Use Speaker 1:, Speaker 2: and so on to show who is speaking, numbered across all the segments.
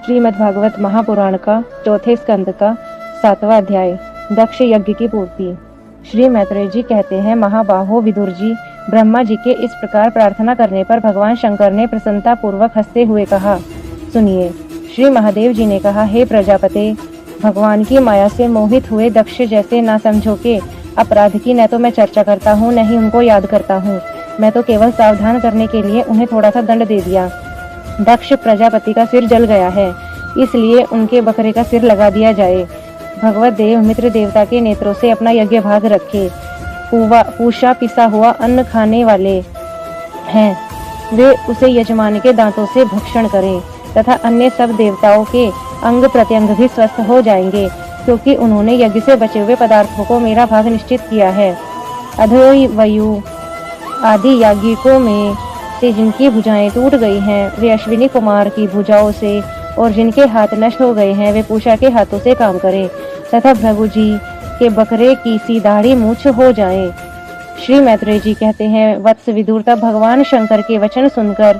Speaker 1: श्रीमद्भागवत महापुराण का चौथे स्कंद का 7वां अध्याय। दक्ष यज्ञ की पूर्ति। श्री मैत्रेय जी कहते हैं, महाबाहो विदुर जी, ब्रह्मा जी के इस प्रकार प्रार्थना करने पर भगवान शंकर ने प्रसन्नता पूर्वक हंसते हुए कहा, सुनिए। श्री महादेव जी ने कहा, हे प्रजापते, भगवान की माया से मोहित हुए दक्ष जैसे ना समझो के अपराध की न तो मैं चर्चा करता हूँ न ही उनको याद करता हूँ। मैं तो केवल सावधान करने के लिए उन्हें थोड़ा सा दंड दे दिया। दक्ष प्रजापति का सिर जल गया है, इसलिए उनके बकरे का सिर लगा दिया जाए। भगवत देव मित्र देवता के नेत्रों से अपना यज्ञ भाग रखे। पूषा पिसा हुआ अन्न खाने वाले हैं, वे उसे यजमान के दांतों से भक्षण करें तथा अन्य सब देवताओं के अंग प्रत्यंग भी स्वस्थ हो जाएंगे, क्योंकि उन्होंने यज्ञ से बचे हुए पदार्थों को मेरा भाग निश्चित किया है। अधोवयु आदि याज्ञिकों में से जिनकी भुजाएं टूट गई हैं, वे अश्विनी कुमार की भुजाओं से, और जिनके हाथ नष्ट हो गए हैं, वे पूषा के हाथों से काम करें तथा भृगु जी के बकरे की सी दाढ़ी मूछ हो जाएं। श्री मैत्रेय जी कहते हैं, वत्स विदुर, तब भगवान शंकर के वचन सुनकर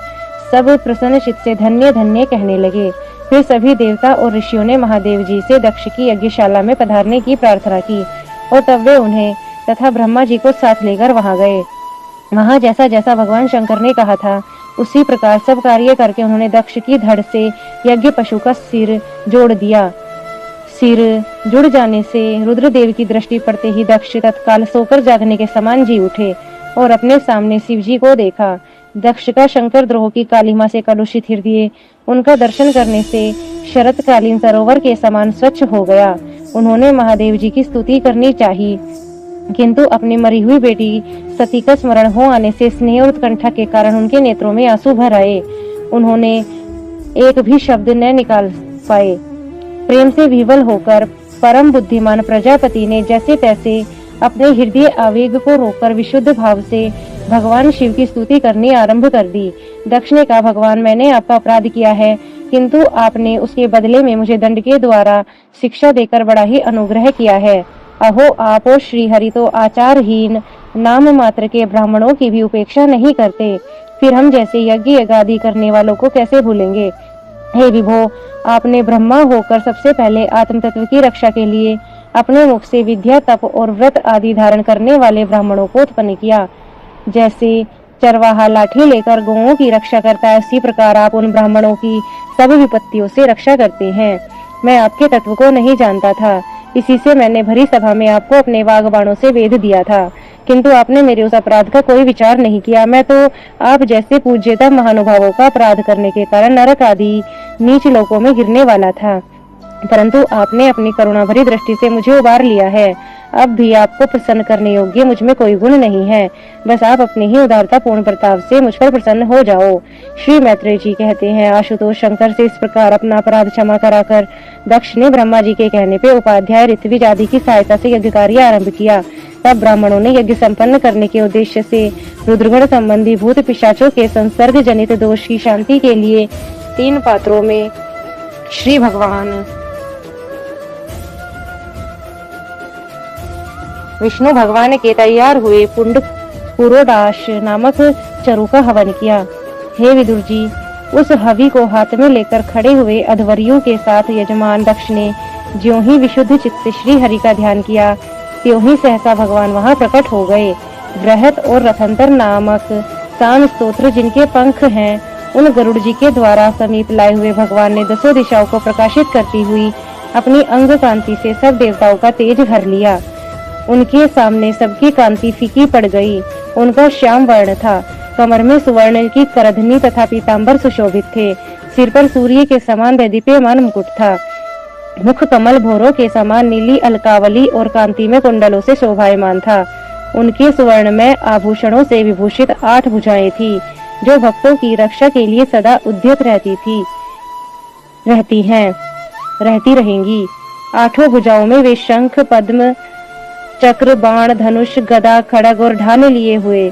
Speaker 1: सब प्रसन्न चित्त से धन्य धन्य कहने लगे। फिर सभी देवता और ऋषियों ने महादेव जी से दक्ष की यज्ञशाला में पधारने की प्रार्थना की, और तब वे उन्हें तथा ब्रह्मा जी को साथ लेकर वहां गए। वहां जैसा जैसा भगवान शंकर ने कहा था, उसी प्रकार सब कार्य करके उन्होंने दक्ष की धड़ से यज्ञ पशु का सिर जोड़ दिया। सिर जुड़ जाने से रुद्रदेव की दृष्टि पड़ते ही दक्ष तत्काल सोकर जागने के समान जी उठे और अपने सामने शिव जी को देखा। दक्ष का शंकर द्रोह की कालिमा से कलुषित हृदय उनका दर्शन करने से शरतकालीन सरोवर के समान स्वच्छ हो गया। उन्होंने महादेव जी की स्तुति करनी चाहिए, किंतु अपनी मरी हुई बेटी सती का स्मरण हो आने से स्नेह और उत्कंठा के कारण उनके नेत्रों में आंसू भर आए। उन्होंने एक भी शब्द न निकाल पाए। प्रेम से विवल होकर परम बुद्धिमान प्रजापति ने जैसे तैसे अपने हृदय आवेग को रोककर विशुद्ध भाव से भगवान शिव की स्तुति करनी आरंभ कर दी। दक्ष ने कहा, भगवान, मैंने आपका अपराध किया है, किंतु आपने उसके बदले में मुझे दंड के द्वारा शिक्षा देकर बड़ा ही अनुग्रह किया है। अहो, आप और श्रीहरि तो आचारहीन नाम मात्र के ब्राह्मणों की भी उपेक्षा नहीं करते, फिर हम जैसे यज्ञ आदि करने वालों को कैसे भूलेंगे। हे विभो, आपने ब्रह्मा होकर सबसे पहले आत्म तत्व की रक्षा के लिए अपने मुख से विद्या, तप और व्रत आदि धारण करने वाले ब्राह्मणों को उत्पन्न किया। जैसे चरवाहा लाठी लेकर गौओं की रक्षा करता है, उसी प्रकार आप उन ब्राह्मणों की सब विपत्तियों से रक्षा करते हैं। मैं आपके तत्व को नहीं जानता था, इसी से मैंने भरी सभा में आपको अपने वाग्बाणों से वेध दिया था, किंतु आपने मेरे उस अपराध का कोई विचार नहीं किया। मैं तो आप जैसे पूज्यता महानुभावों का अपराध करने के कारण नरक आदि नीच लोकों में गिरने वाला था, परंतु आपने अपनी करुणा भरी दृष्टि से मुझे उबार लिया है। अब भी आपको प्रसन्न करने योग्य मुझ में कोई गुण नहीं है, बस आप अपनी ही उदारता पूर्ण प्रताप से मुझ पर प्रसन्न हो जाओ। श्री मैत्रेय जी कहते हैं, आशुतोष शंकर से इस प्रकार अपना अपराध क्षमा कराकर दक्ष ने ब्रह्मा जी के कहने पे उपाध्याय ऋत्विज आदि की सहायता से यज्ञ कार्य आरंभ किया। तब ब्राह्मणों ने यज्ञ संपन्न करने के उद्देश्य से रुद्रगण संबंधी भूत पिशाचों के संसर्ग जनित दोष की शांति के लिए 3 पात्रों में श्री भगवान विष्णु भगवान के तैयार हुए पुंड पुरोडाश नामक चरु का हवन किया। हे विदुर जी, उस हवि को हाथ में लेकर खड़े हुए अध्वर्युओं के साथ यजमान दक्ष ने ज्यों ही विशुद्ध चित्त से श्री हरि का ध्यान किया, त्यों ही सहसा भगवान वहां प्रकट हो गए। बृहत और रथंतर नामक साम स्तोत्र जिनके पंख हैं, उन गरुड़ जी के द्वारा समीप लाए हुए भगवान ने 10 दिशाओं को प्रकाशित करती हुई अपनी अंग कांति से सब देवताओं का तेज भर लिया। उनके सामने सबकी कांति फीकी पड़ गई। उनका श्याम वर्ण था, कमर में सुवर्ण की करधनी तथा पीतांबर सुशोभित थे, सिर पर सूर्य के समान दैदीप्यमान मुकुट था, मुख कमल भोरों के समान नीली अलकावली और कांति में कुंडलों से शोभायमान था। उनके स्वर्ण में आभूषणों से विभूषित 8 भुजाएं थी, जो भक्तों की रक्षा के लिए सदा उद्यत रहती रहेंगी। 8 भुजाओं में वे शंख, पद्म, चक्र, बाण, धनुष, गदा, खड़ग और ढाल लिए हुए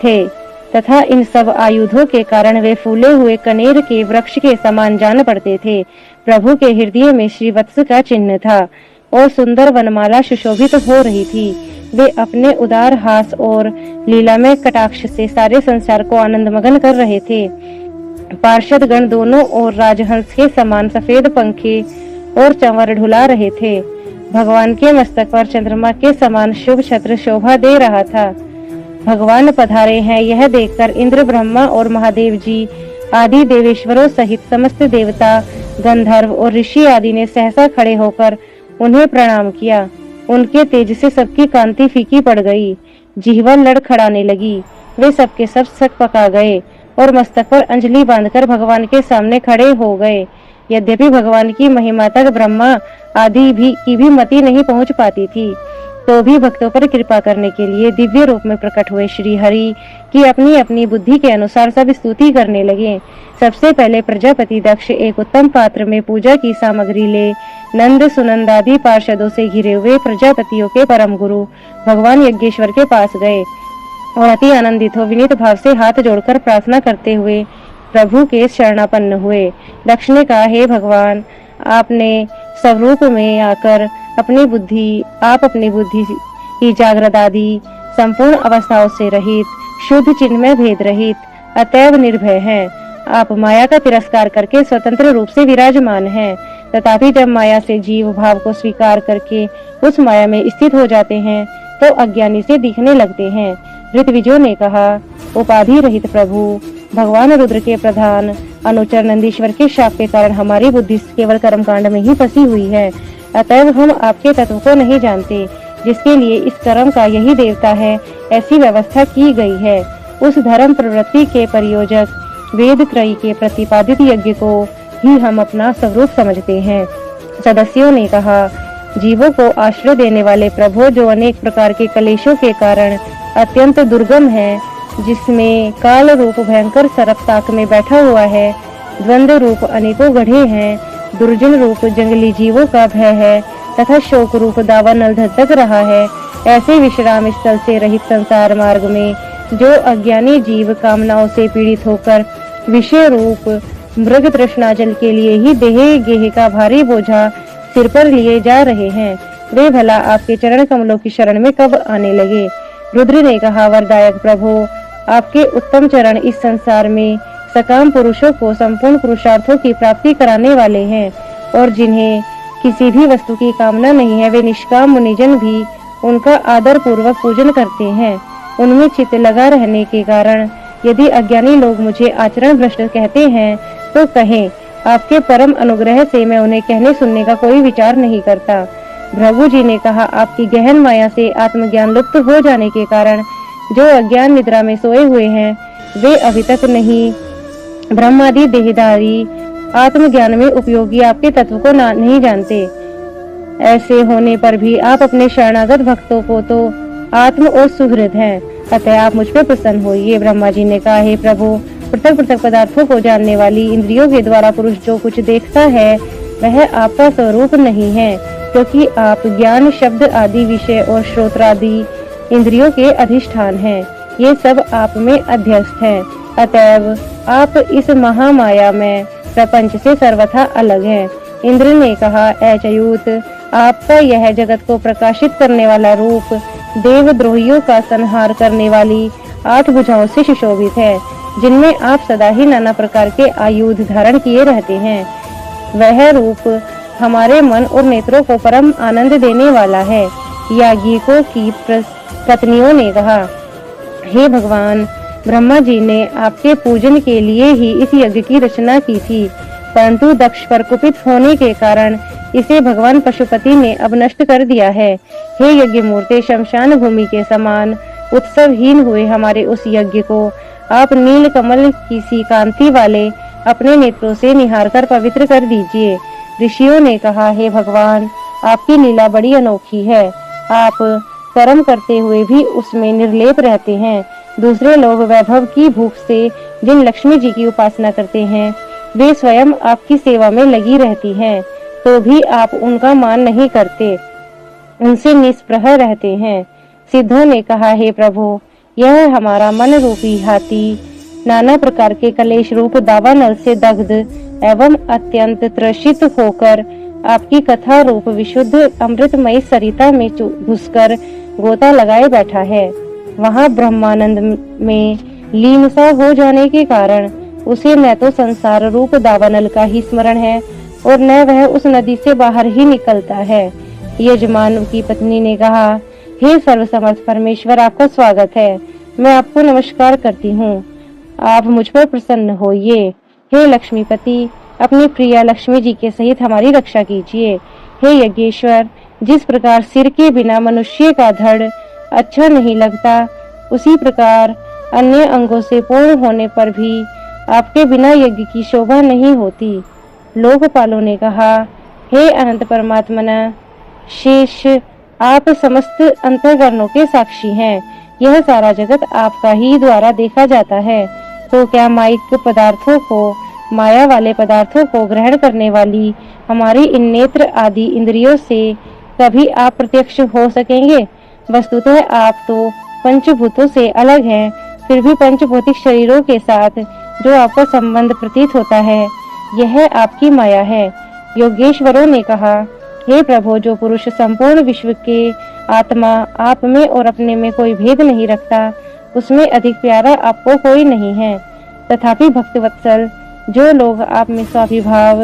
Speaker 1: थे तथा इन सब आयुधों के कारण वे फूले हुए कनेर के वृक्ष के समान जान पड़ते थे। प्रभु के हृदय में श्रीवत्स का चिन्ह था और सुंदर वनमाला सुशोभित हो रही थी। वे अपने उदार हास और लीला में कटाक्ष से सारे संसार को आनंद मगन कर रहे थे। पार्षद गण दोनों ओर राजहंस के समान सफेद पंखे और चंवर ढुला रहे थे। भगवान के मस्तक पर चंद्रमा के समान शुभ छत्र शोभा दे रहा था। भगवान पधारे हैं यह देखकर इंद्र, ब्रह्मा और महादेव जी आदि देवेश्वरों सहित समस्त देवता, गंधर्व और ऋषि आदि ने सहसा खड़े होकर उन्हें प्रणाम किया। उनके तेज से सबकी कांति फीकी पड़ गई, जिह्वा लड़खड़ाने लगी। वे सबके सब सक पका गए और मस्तक पर अंजलि बांधकर भगवान के सामने खड़े हो गए। यद्यपि भगवान की महिमा तक ब्रह्मा आदि की भी मति नहीं पहुंच पाती थी, तो भी भक्तों पर कृपा करने के लिए दिव्य रूप में प्रकट हुए श्री हरि की अपनी अपनी बुद्धि के अनुसार सब स्तुति करने लगे। सबसे पहले प्रजापति दक्ष एक उत्तम पात्र में पूजा की सामग्री ले नंद, सुनंद आदि पार्षदों से घिरे हुए प्रजापतियों के परम गुरु भगवान यज्ञेश्वर के पास गए और अति आनंदित हो विनीत भाव से हाथ जोड़कर प्रार्थना करते हुए प्रभु के शरणापन्न हुए। दक्ष ने कहा, हे भगवान, आपने स्वरूप में आकर अपनी बुद्धि की जागृत आदि संपूर्ण अवस्थाओं से रहित, शुद्ध चिन्मय भेद रहित, अतएव निर्भय हैं। आप माया का तिरस्कार करके स्वतंत्र रूप से विराजमान हैं। तथापि जब माया से जीव भाव को स्वीकार करके उस माया में स्थित हो जाते हैं तो अज्ञानी से दिखने लगते हैं। ऋत्विजों ने कहा, उपाधि रहित प्रभु, भगवान रुद्र के प्रधान अनुचर नंदीश्वर के शाप के कारण हमारी बुद्धि केवल कर्मकांड में ही फंसी हुई है। अतएव हम आपके तत्व को नहीं जानते, जिसके लिए इस कर्म का यही देवता है, ऐसी व्यवस्था की गई है। उस धर्म प्रवृत्ति के प्रयोजक वेद त्रयी के प्रतिपादित यज्ञ को ही हम अपना स्वरूप समझते हैं। सदस्यों ने कहा, जीवों को आश्रय देने वाले प्रभु, जो अनेक प्रकार के कलेशों के कारण अत्यंत दुर्गम है, जिसमें काल रूप भयंकर सर्प ताक में बैठा हुआ है, द्वंद्व रूप अनेकों गढ़े हैं, दुर्जन रूप जंगली जीवों का भय है तथा शोक रूप दावानल धधक रहा है। ऐसे विश्राम स्थल से रहित संसार मार्ग में जो अज्ञानी जीव कामनाओं से पीड़ित होकर विषय रूप मृग तृष्णा जल के लिए ही देह गेह का भारी बोझा सिर पर लिए जा रहे हैं, वे भला आपके चरण कमलों की शरण में कब आने लगे। रुद्र ने कहा, वरदायक प्रभु, आपके उत्तम चरण इस संसार में सकाम पुरुषों को संपूर्ण पुरुषार्थों की प्राप्ति कराने वाले हैं, और जिन्हें किसी भी वस्तु की कामना नहीं है, वे निष्काम मुनिजन भी उनका आदर पूर्वक पूजन करते हैं। उनमें चित्त लगा रहने के कारण यदि अज्ञानी लोग मुझे आचरण भ्रष्ट कहते हैं तो कहें, आपके परम अनुग्रह से मैं उन्हें कहने सुनने का कोई विचार नहीं करता। भृगु जी ने कहा, आपकी गहन माया से आत्मज्ञान लुप्त हो जाने के कारण जो अज्ञान निद्रा में सोए हुए हैं, वे अभी तक नहीं ब्रह्मादि देहधारी आत्मज्ञान में उपयोगी आपके तत्व को नहीं जानते। ऐसे होने पर भी आप अपने शरणागत भक्तों को तो आत्म और सुहृद हैं, अतः आप मुझ पर प्रसन्न होइए। ब्रह्मा जी ने कहा, हे प्रभु, पृथक पृथक पदार्थों को जानने वाली इंद्रियों के द्वारा पुरुष जो कुछ देखता है वह आपका स्वरूप नहीं है, क्योंकि आप ज्ञान, शब्द आदि विषय और श्रोत्रादि इंद्रियों के अधिष्ठान हैं। ये सब आप में अध्यस्त हैं, अतएव आप इस महामाया में प्रपंच से सर्वथा अलग हैं। इंद्र ने कहा, अच्युत, आपका यह जगत को प्रकाशित करने वाला रूप देवद्रोहियों का संहार करने वाली 8 भुजाओं से सुशोभित है, जिनमें आप सदा ही नाना प्रकार के आयुध धारण किए रहते हैं। वह रूप हमारे मन और नेत्रों को परम आनंद देने वाला है। याज्ञिकों की पत्नियों ने कहा, हे भगवान, ब्रह्मा जी ने आपके पूजन के लिए ही इस यज्ञ की रचना की थी, परंतु दक्ष पर कुपित होने के कारण इसे भगवान पशुपति ने अब नष्ट कर दिया है। हे यज्ञ मूर्ते, शमशान भूमि के समान उत्सवहीन हुए हमारे उस यज्ञ को आप नील कमल की सी कांति वाले अपने नेत्रों से निहार कर पवित्र कर दीजिए। ऋषियों ने कहा, हे भगवान, आपकी लीला बड़ी अनोखी है। आप कर्म करते हुए भी उसमें निर्लेप रहते हैं। दूसरे लोग वैभव की भूख से जिन लक्ष्मी जी की उपासना करते हैं, वे स्वयं आपकी सेवा में लगी रहती हैं, तो भी आप उनका मान नहीं करते, उनसे निष्प्रह रहते हैं। सिद्धों ने कहा, हे प्रभु, यह हमारा मन रूपी हाथी नाना प्रकार के कलेश रूप दावानल से दग्ध एवं अत्यंत त्रसित होकर आपकी कथा रूप विशुद्ध अमृतमयी सरिता में घुसकर गोता लगाए बैठा है। वहाँ ब्रह्मानंद में लीन सा हो जाने के कारण उसे न तो संसार रूप दावानल का ही स्मरण है और न वह उस नदी से बाहर ही निकलता है। यजमान की पत्नी ने कहा, हे सर्वसमर्थ परमेश्वर, आपका स्वागत है। मैं आपको नमस्कार करती हूँ। आप मुझ पर प्रसन्न होइए। हे लक्ष्मीपति, अपनी प्रिया लक्ष्मी जी के सहित हमारी रक्षा कीजिए। हे यज्ञेश्वर, जिस प्रकार सिर के बिना मनुष्य का धड़ अच्छा नहीं लगता, उसी प्रकार अन्य अंगों से पूर्ण होने पर भी आपके बिना यज्ञ की शोभा नहीं होती। लोकपालों ने कहा, हे अनंत परमात्मना, शेष आप समस्त अंतःकरणों के साक्षी हैं। यह सारा जगत आपका ही द्वारा देखा जाता है। तो क्या माइक पदार्थों को, माया वाले पदार्थों को ग्रहण करने वाली हमारी इन नेत्र आदि इंद्रियों से कभी आप प्रत्यक्ष हो सकेंगे? वस्तुतः आप तो पंचभूतों से अलग हैं, फिर भी पंचभौतिक शरीरों के साथ जो आपका संबंध प्रतीत होता है, यह आपकी माया है। योगेश्वरों ने कहा, हे प्रभु, जो पुरुष संपूर्ण विश्व के आत्मा आप में और अपने में कोई भेद नहीं रखता, उसमें अधिक प्यारा आपको कोई नहीं है। तथापि भक्तवत्सल, जो लोग आप में स्वाभिभाव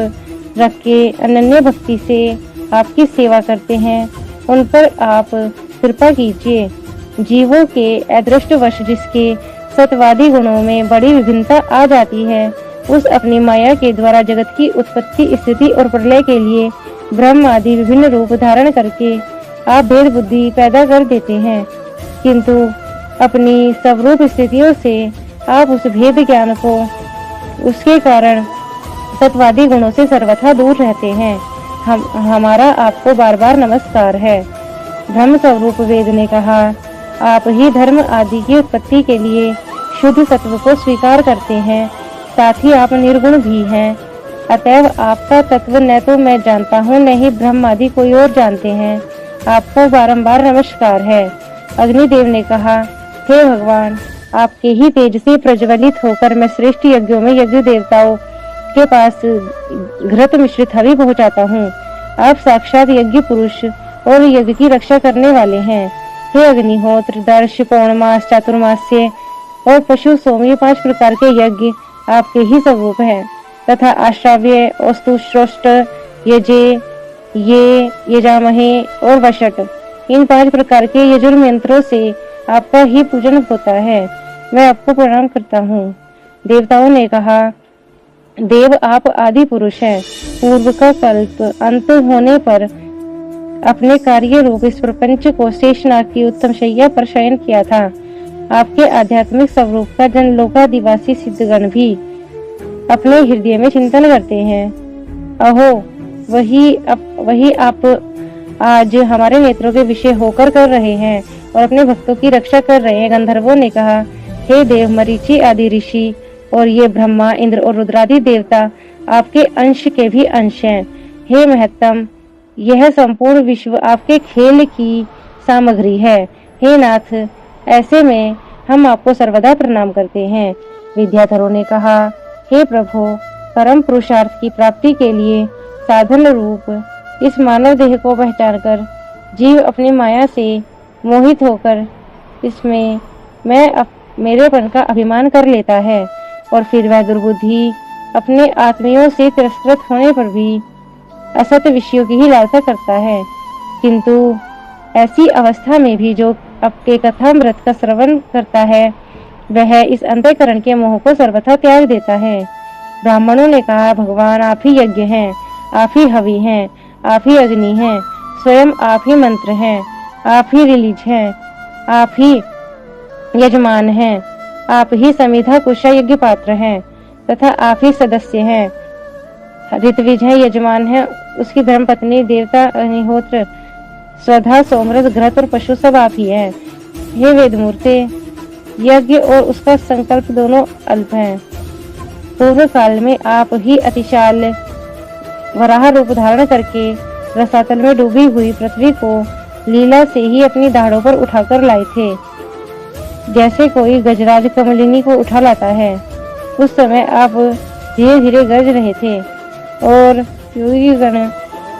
Speaker 1: रख के अनन्य भक्ति से आपकी सेवा करते हैं, उन पर आप कृपा कीजिए। जीवों के अदृष्टवश जिसके सत्वादी गुणों में बड़ी विभिन्नता आ जाती है, उस अपनी माया के द्वारा जगत की उत्पत्ति, स्थिति और प्रलय के लिए ब्रह्म आदि विभिन्न रूप धारण करके आप भेद बुद्धि पैदा कर देते हैं, किंतु अपनी स्वरूप स्थितियों से आप उस भेद ज्ञान को, उसके कारण सत्वादी गुणों से सर्वथा दूर रहते हैं। हमारा आपको बार बार नमस्कार है। ब्रह्म स्वरूप वेद ने कहा, आप ही धर्म आदि की उत्पत्ति के लिए शुद्ध सत्व को स्वीकार करते हैं, साथ ही आप निर्गुण भी हैं। अतएव आपका तत्व न तो मैं जानता हूँ, न ही ब्रह्म आदि कोई और जानते हैं। आपको बारंबार नमस्कार है। अग्निदेव ने कहा, हे भगवान, आपके ही तेज से प्रज्वलित होकर मैं श्रेष्ठ यज्ञों में यज्ञ देवताओं के पास घृत मिश्रित हवि पहुँचाता हूँ। आप साक्षात यज्ञ पुरुष और यज्ञ की रक्षा करने वाले हैं। हे अग्निहोत्र, दर्श, पौर्णमास, चातुर्मास्य और पशु सोम, ये 5 प्रकार के यज्ञ आपके ही स्वरूप हैं, तथा आश्राव्य, औस्तुश्रोष्ट, यजे, ये, यजामहे और वशट, इन 5 प्रकार के यजुर्मंत्रों से आपका ही पूजन होता है। मैं आपको प्रणाम करता हूँ। देवताओं ने कहा, देव, आप आदि पुरुष हैं। पूर्व का कल्प अंत होने पर अपने कार्य रूप इस प्रपंच को शेषनाग की उत्तम शैया पर शयन किया था। आपके आध्यात्मिक स्वरूप का जन लोकादिवासी सिद्धगण भी अपने हृदय में चिंतन करते हैं। अहो, वही आप आज हमारे नेत्रों के विषय होकर कर रहे हैं और अपने भक्तों की रक्षा कर रहे हैं। गंधर्वों ने कहा, हे देव, मरीचि आदि ऋषि और ये ब्रह्मा, इंद्र और रुद्रादि देवता आपके अंश के भी अंश हैं। हे महत्तम, यह संपूर्ण विश्व आपके खेल की सामग्री है। हे नाथ, ऐसे में हम आपको सर्वदा प्रणाम करते हैं। विद्याधरों ने कहा, हे प्रभु, परम पुरुषार्थ की प्राप्ति के लिए साधन रूप इस मानव देह को पहचानकर जीव अपनी माया से मोहित होकर इसमें मेरेपन का अभिमान कर लेता है और फिर वह दुर्बुद्धि अपने आत्मियों से तिरस्कृत होने पर भी असत विषयों की ही लालसा करता है। किंतु ऐसी अवस्था में भी जो आपके कथामृत का श्रवण करता है, वह इस अंतःकरण के मोह को सर्वथा त्याग देता है। ब्राह्मणों ने कहा, भगवान, आप ही यज्ञ हैं, आप ही हवि हैं, आप ही अग्नि हैं, स्वयं आप ही मंत्र हैं, आप ही रिलीज हैं, आप ही यजमान हैं, आप ही समिधा कुशा यज्ञ पात्र हैं तथा आप ही सदस्य हैं। ऋत्विज है, यजमान है, उसकी धर्मपत्नी, देवता, अग्निहोत्र, स्वधा, सोमरस, घृत और पशु सब आप ही हैं। हे वेदमूर्ते, यज्ञ और उसका संकल्प दोनों अल्प हैं। पूर्व काल में आप ही अतिशाल वराह रूप धारण करके रसातल में डूबी हुई पृथ्वी को लीला से ही अपनी दाढ़ों पर उठाकर लाए थे, जैसे कोई गजराज कमलिनी को उठा लाता है। उस समय आप धीरे धीरे गरज रहे थे और योगीगण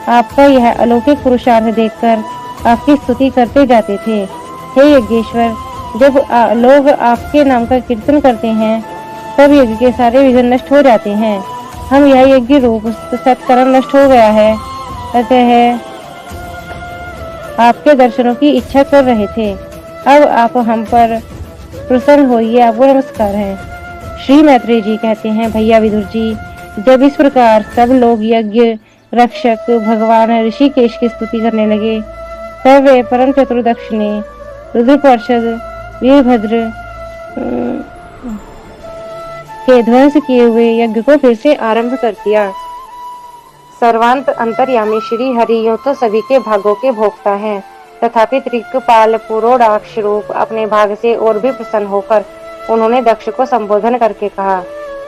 Speaker 1: आपका यह अलौकिक पुरुषार्थ देखकर आपकी स्तुति करते जाते थे। हे यज्ञेश्वर, जब लोग आपके नाम का कीर्तन करते हैं तब यज्ञ के सारे विघ्न नष्ट हो जाते हैं। हम यह यज्ञ रूप सत्कर्म नष्ट हो गया है, अतः आपके दर्शनों की इच्छा कर रहे थे। अब आप हम पर प्रसन्न होइए, आपको नमस्कार है। श्री मैत्रेय जी कहते हैं, भैया विदुर जी, जब इस प्रकार सब लोग यज्ञ रक्षक भगवान ऋषिकेश की स्तुति करने लगे, तब वे परम चतुर्दक्ष ने रुद्र पार्षद वीरभद्र के ध्वंस किए हुए यज्ञ को फिर से आरंभ कर दिया। सर्वांत अंतर्यामी श्री हरि यूं तो सभी के भागों के भोक्ता हैं, तथापि त्रिकपाल पुरोडाक्ष रूप अपने भाग से और भी प्रसन्न होकर उन्होंने दक्ष को संबोधन करके कहा।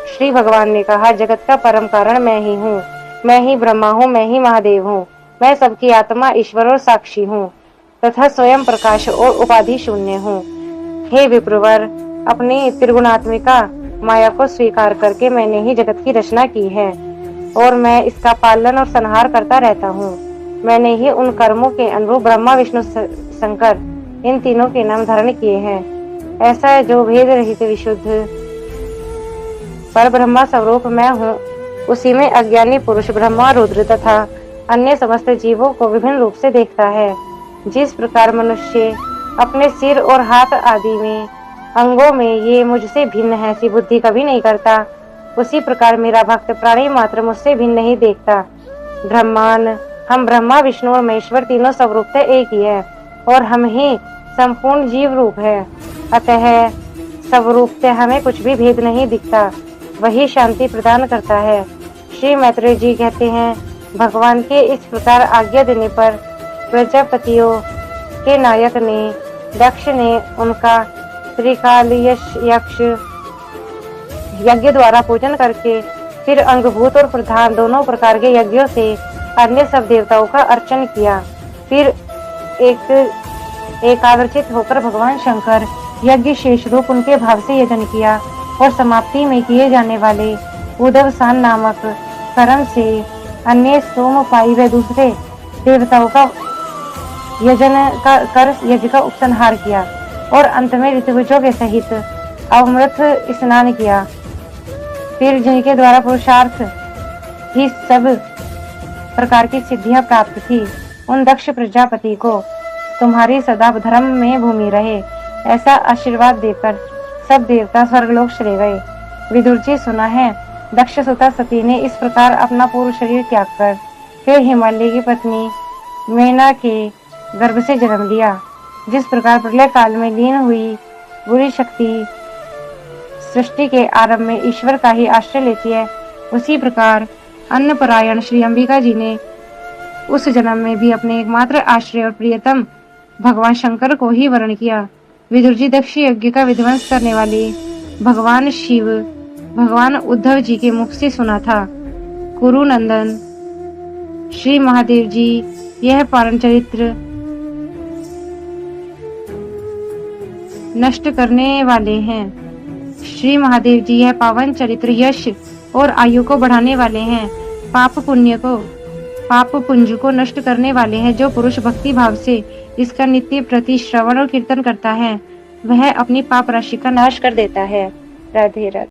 Speaker 1: श्री भगवान ने कहा, जगत का परम कारण मैं ही हूँ, मैं ही ब्रह्मा हूँ, मैं ही महादेव हूँ, मैं सबकी आत्मा, ईश्वर और साक्षी हूँ तथा स्वयं प्रकाश और उपाधि शून्य हूँ। हे विप्रवर, अपनी त्रिगुणात्मिका माया को स्वीकार करके मैंने ही जगत की रचना की है और मैं इसका पालन और संहार करता रहता हूँ। मैंने ही उन कर्मों के अनुरूप ब्रह्मा विष्णु शंकर इन तीनों के नाम धारण किए हैं। ऐसा है जो भेद रहित विशुद्ध पर ब्रह्मा स्वरूप मैं हूँ, उसी में अज्ञानी पुरुष ब्रह्मा रुद्र तथा अन्य समस्त जीवों को विभिन्न रूप से देखता है। जिस प्रकार मनुष्य अपने सिर और हाथ आदि में अंगों में ये मुझसे भिन्न है सी बुद्धि कभी नहीं करता, उसी प्रकार मेरा भक्त प्राणी मात्र मुझसे भिन्न नहीं देखता। ब्रह्मांड, हम ब्रह्मा विष्णु और महेश्वर तीनों स्वरूपतः एक ही है और हम ही संपूर्ण जीव रूप है, अतः स्वरूपतः हमें कुछ भी भेद नहीं दिखता, वही शांति प्रदान करता है। श्री मैत्रेय जी कहते हैं, भगवान के इस प्रकार आज्ञा देने पर प्रजापतियों के नायक ने दक्ष ने उनका त्रिकाल यक्ष यज्ञ द्वारा पूजन करके फिर अंगभूत और प्रधान दोनों प्रकार के यज्ञों से अन्य सब देवताओं का अर्चन किया। फिर एकाग्रचित होकर भगवान शंकर यज्ञ शेष रूप उनके भाव से यजन किया और समाप्ति में किए जाने वाले उदवसान नामक कर्म से अन्य सोमपाई व दूसरे देवताओं का यजन कर यज्ञ का उपसंहार किया और अंत में ऋतुविजों के सहित अमृत स्नान किया। फिर जिनके द्वारा पुरुषार्थ ही सब प्रकार की सिद्धियां प्राप्त थी, उन दक्ष प्रजापति को तुम्हारी सदा धर्म में भूमि रहे, ऐसा आशीर्वाद देकर सब देवता स्वर्गलोक चले गए। विदुर जी, सुना है दक्ष सुता सती ने इस प्रकार अपना पूर्ण शरीर त्याग कर फिर हिमालय की पत्नी मेना के गर्भ से जन्म लिया। जिस प्रकार प्रलय काल में लीन हुई बुरी शक्ति सृष्टि के आरंभ में ईश्वर का ही आश्रय लेती है, उसी प्रकार अन्नपरायण श्री अंबिका जी ने उस जन्म में भी अपने एकमात्र आश्रय और प्रियतम भगवान शंकर को ही वर्ण किया। विदुर जी, दक्ष यज्ञ का विध्वंस करने वाले भगवान शिव भगवान उद्धव जी के मुख से सुना था। कुरु नंदन श्री महादेव जी यह पारण चरित्र नष्ट करने वाले हैं। श्री महादेव जी यह पावन चरित्र यश और आयु को बढ़ाने वाले हैं। पाप पुंज को नष्ट करने वाले हैं। जो पुरुष भक्ति भाव से इसका नित्य प्रति श्रवण और कीर्तन करता है, वह अपनी पाप राशि का नाश कर देता है। राधे राधे।